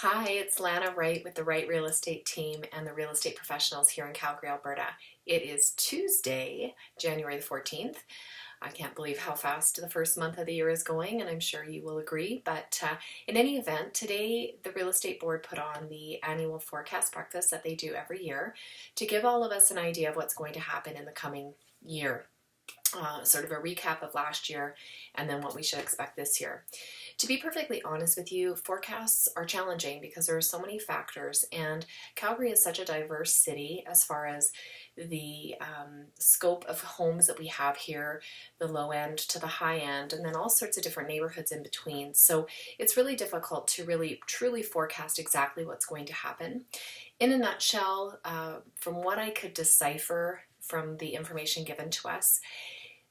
Hi, it's Lana Wright with the Wright Real Estate team and the real estate professionals here in Calgary, Alberta. It is Tuesday, January the 14th. I can't believe how fast the first month of the year is going, and I'm sure you will agree. But in any event, today the Real Estate Board put on the annual forecast breakfast that they do every year to give all of us an idea of what's going to happen in the coming year. Sort of a recap of last year and then what we should expect this year. To be perfectly honest with you, forecasts are challenging because there are so many factors, and Calgary is such a diverse city as far as the scope of homes that we have here, the low end to the high end, and then all sorts of different neighborhoods in between. So it's really difficult to really truly forecast exactly what's going to happen. In a nutshell, from what I could decipher from the information given to us,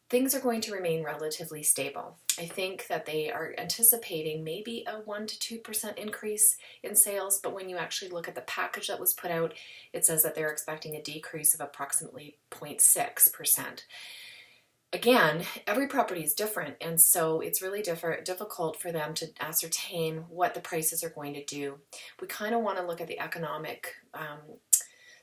things are going to remain relatively stable. I think that they are anticipating maybe a 1 to 2% increase in sales, but when you actually look at the package that was put out, it says that they're expecting a decrease of approximately 0.6%. Again, every property is different, and so it's really difficult for them to ascertain what the prices are going to do. We kind of want to look at the economic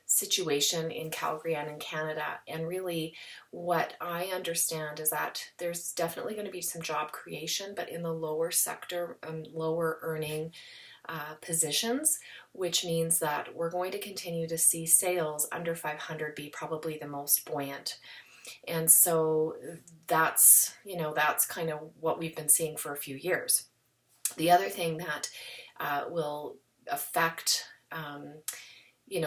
situation in Calgary and in Canada, and really what I understand is that there's definitely going to be some job creation, but in the lower sector and lower earning positions, which means that we're going to continue to see sales under 500 be probably the most buoyant. And so that's kind of what we've been seeing for a few years. The other thing that will affect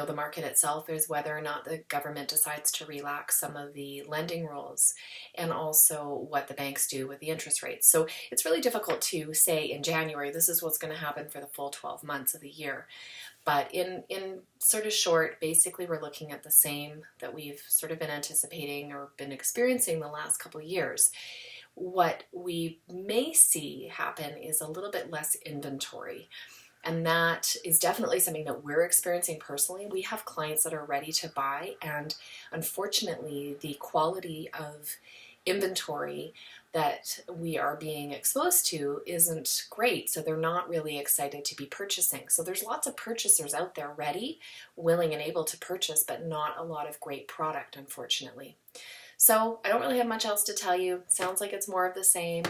the market itself is whether or not the government decides to relax some of the lending rules, and also what the banks do with the interest rates. So it's really difficult to say in January, this is what's going to happen for the full 12 months of the year. But in sort of short, basically we're looking at the same that we've sort of been anticipating or been experiencing the last couple of years. What we may see happen is a little bit less inventory. And that is definitely something that we're experiencing personally. We have clients that are ready to buy, and unfortunately the quality of inventory that we are being exposed to isn't great, so they're not really excited to be purchasing. So there's lots of purchasers out there ready, willing and able to purchase, but not a lot of great product, unfortunately. So I don't really have much else to tell you. Sounds like it's more of the same.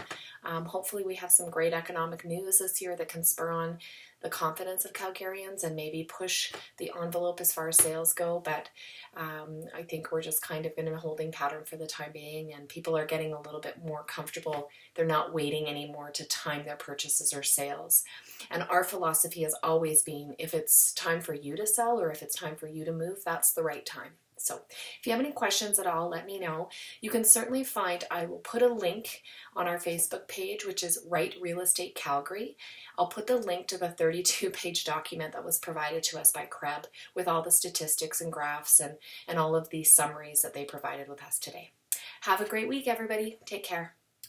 Hopefully we have some great economic news this year that can spur on the confidence of Calgarians and maybe push the envelope as far as sales go. But I think we're just kind of in a holding pattern for the time being, and people are getting a little bit more comfortable. They're not waiting anymore to time their purchases or sales. And our philosophy has always been, if it's time for you to sell or if it's time for you to move, that's the right time. So if you have any questions at all, let me know. You can certainly find, I will put a link on our Facebook page, which is Wright Real Estate Calgary. I'll put the link to the 32-page document that was provided to us by CREB with all the statistics and graphs and all of the summaries that they provided with us today. Have a great week, everybody. Take care.